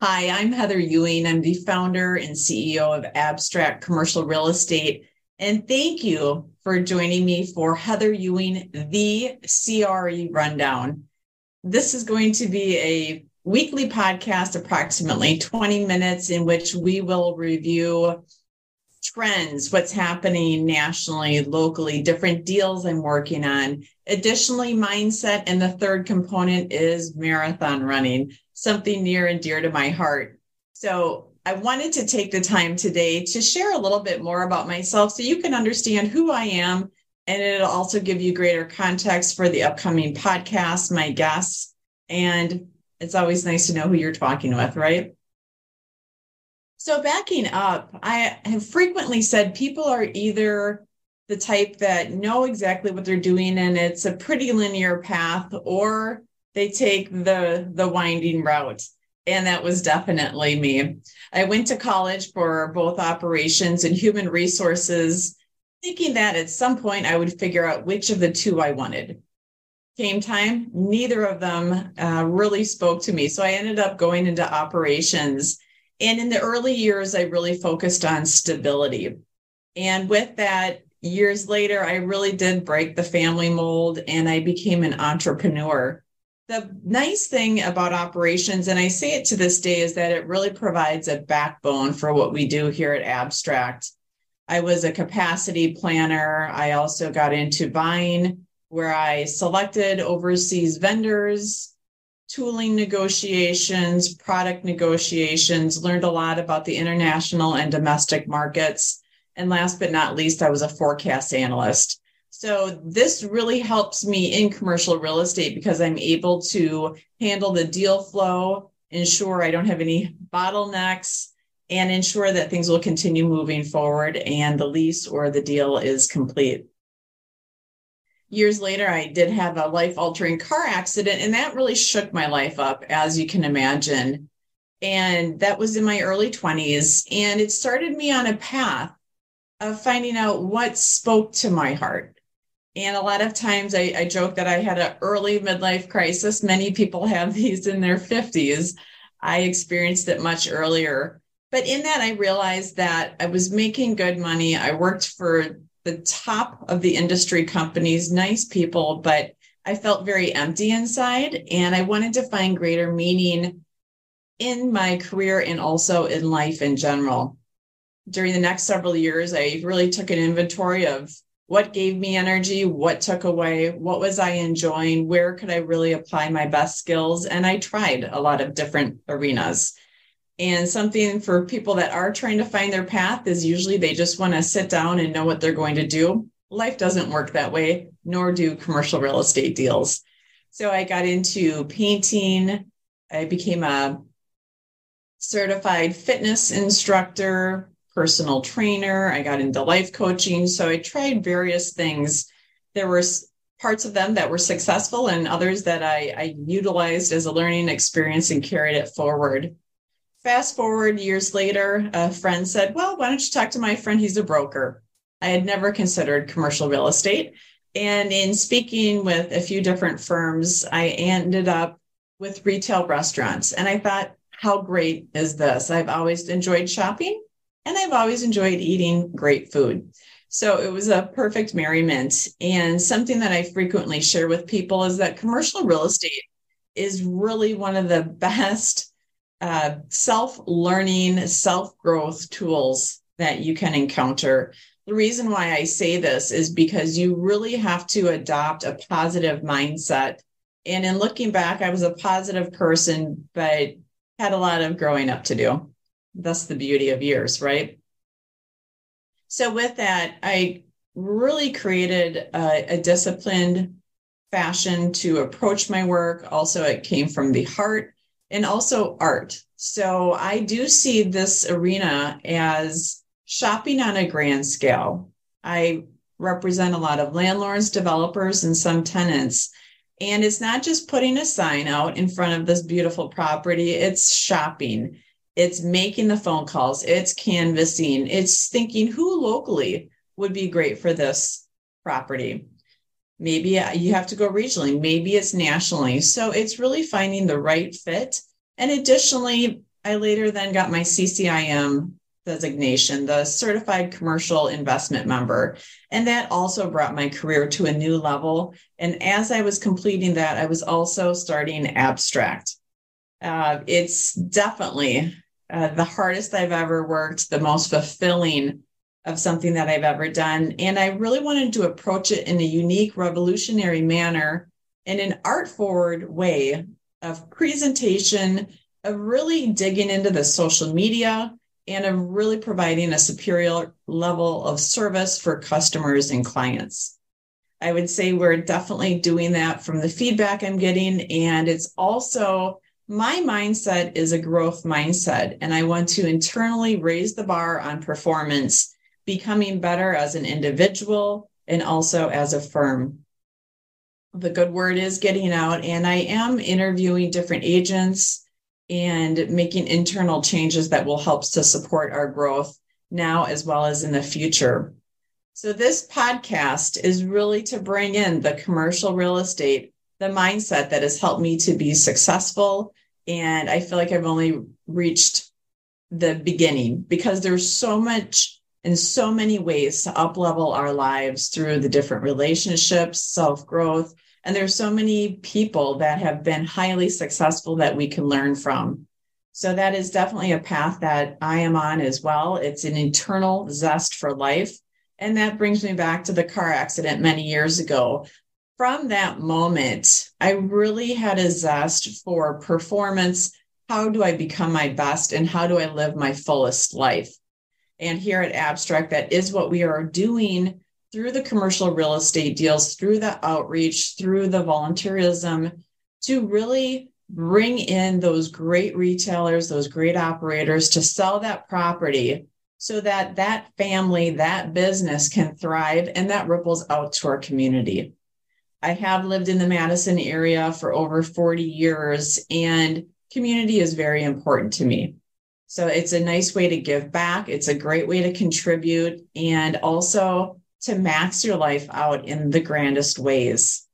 Hi, I'm Heather Ewing. I'm the founder and CEO of Abstract Commercial Real Estate. And thank you for joining me for Heather Ewing, the CRE Rundown. This is going to be a weekly podcast, approximately 20 minutes, in which we will review trends, what's happening nationally, locally, different deals I'm working on. Additionally, mindset. And the third component is marathon running, something near and dear to my heart. So I wanted to take the time today to share a little bit more about myself so you can understand who I am. And it'll also give you greater context for the upcoming podcast, my guests. And it's always nice to know who you're talking with, right? So backing up, I have frequently said people are either the type that know exactly what they're doing and it's a pretty linear path, or they take the winding route. And that was definitely me. I went to college for both operations and human resources, thinking that at some point I would figure out which of the two I wanted. Came time, neither of them really spoke to me. So I ended up going into operations. And in the early years, I really focused on stability. And with that, years later, I really did break the family mold and I became an entrepreneur. The nice thing about operations, and I say it to this day, is that it really provides a backbone for what we do here at Abstract. I was a capacity planner. I also got into buying, where I selected overseas vendors, tooling negotiations, product negotiations, learned a lot about the international and domestic markets. And last but not least, I was a forecast analyst. So this really helps me in commercial real estate because I'm able to handle the deal flow, ensure I don't have any bottlenecks, and ensure that things will continue moving forward and the lease or the deal is complete. Years later, I did have a life-altering car accident, and that really shook my life up, as you can imagine. And that was in my early 20s, and it started me on a path of finding out what spoke to my heart. And a lot of times I joke that I had an early midlife crisis. Many people have these in their 50s. I experienced it much earlier. But in that, I realized that I was making good money. I worked for the top of the industry companies, nice people, but I felt very empty inside. And I wanted to find greater meaning in my career and also in life in general. During the next several years, I really took an inventory of what gave me energy, what took away, what was I enjoying, where could I really apply my best skills? And I tried a lot of different arenas. And something for people that are trying to find their path is usually they just want to sit down and know what they're going to do. Life doesn't work that way, nor do commercial real estate deals. So I got into painting. I became a certified fitness instructor, personal trainer. I got into life coaching. So I tried various things. There were parts of them that were successful and others that I utilized as a learning experience and carried it forward. Fast forward years later, a friend said, well, why don't you talk to my friend? He's a broker. I had never considered commercial real estate. And in speaking with a few different firms, I ended up with retail restaurants. And I thought, how great is this? I've always enjoyed shopping and I've always enjoyed eating great food. So it was a perfect merriment. And something that I frequently share with people is that commercial real estate is really one of the best self-learning, self-growth tools that you can encounter. The reason why I say this is because you really have to adopt a positive mindset. And in looking back, I was a positive person, but had a lot of growing up to do. That's the beauty of years, right? So with that, I really created a disciplined fashion to approach my work. Also, it came from the heart. And also art. So I do see this arena as shopping on a grand scale. I represent a lot of landlords, developers, and some tenants. And it's not just putting a sign out in front of this beautiful property. It's shopping. It's making the phone calls. It's canvassing. It's thinking who locally would be great for this property. Maybe you have to go regionally. Maybe it's nationally. So it's really finding the right fit. And additionally, I later then got my CCIM designation, the Certified Commercial Investment Member. And that also brought my career to a new level. And as I was completing that, I was also starting Abstract. It's definitely the hardest I've ever worked, the most fulfilling of something that I've ever done. And I really wanted to approach it in a unique, revolutionary manner, in an art-forward way of presentation, of really digging into the social media, and of really providing a superior level of service for customers and clients. I would say we're definitely doing that from the feedback I'm getting. And it's also, my mindset is a growth mindset, and I want to internally raise the bar on performance, becoming better as an individual and also as a firm. The good word is getting out, and I am interviewing different agents and making internal changes that will help to support our growth now as well as in the future. So this podcast is really to bring in the commercial real estate, the mindset that has helped me to be successful. And I feel like I've only reached the beginning, because there's so much and so many ways to up-level our lives through the different relationships, self-growth. And there's so many people that have been highly successful that we can learn from. So that is definitely a path that I am on as well. It's an internal zest for life. And that brings me back to the car accident many years ago. From that moment, I really had a zest for performance. How do I become my best, and how do I live my fullest life? And here at Abstract, that is what we are doing through the commercial real estate deals, through the outreach, through the volunteerism, to really bring in those great retailers, those great operators to sell that property so that that family, that business can thrive, and that ripples out to our community. I have lived in the Madison area for over 40 years, and community is very important to me. So it's a nice way to give back. It's a great way to contribute, and also to max your life out in the grandest ways.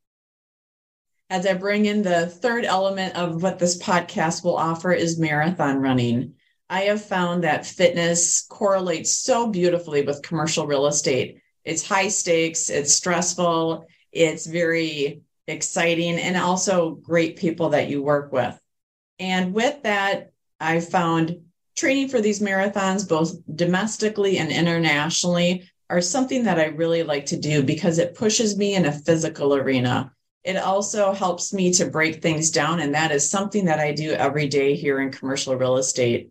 As I bring in the third element of what this podcast will offer is marathon running. I have found that fitness correlates so beautifully with commercial real estate. It's high stakes, it's stressful, it's very exciting, and also great people that you work with. And with that, I found training for these marathons, both domestically and internationally, are something that I really like to do because it pushes me in a physical arena. It also helps me to break things down, and that is something that I do every day here in commercial real estate.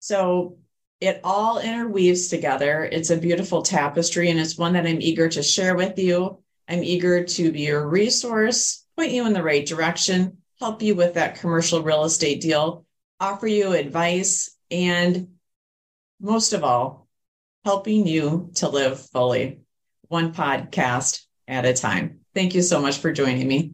So it all interweaves together. It's a beautiful tapestry, and it's one that I'm eager to share with you. I'm eager to be your resource, point you in the right direction, help you with that commercial real estate deal, offer you advice, and most of all, helping you to live fully, one podcast at a time. Thank you so much for joining me.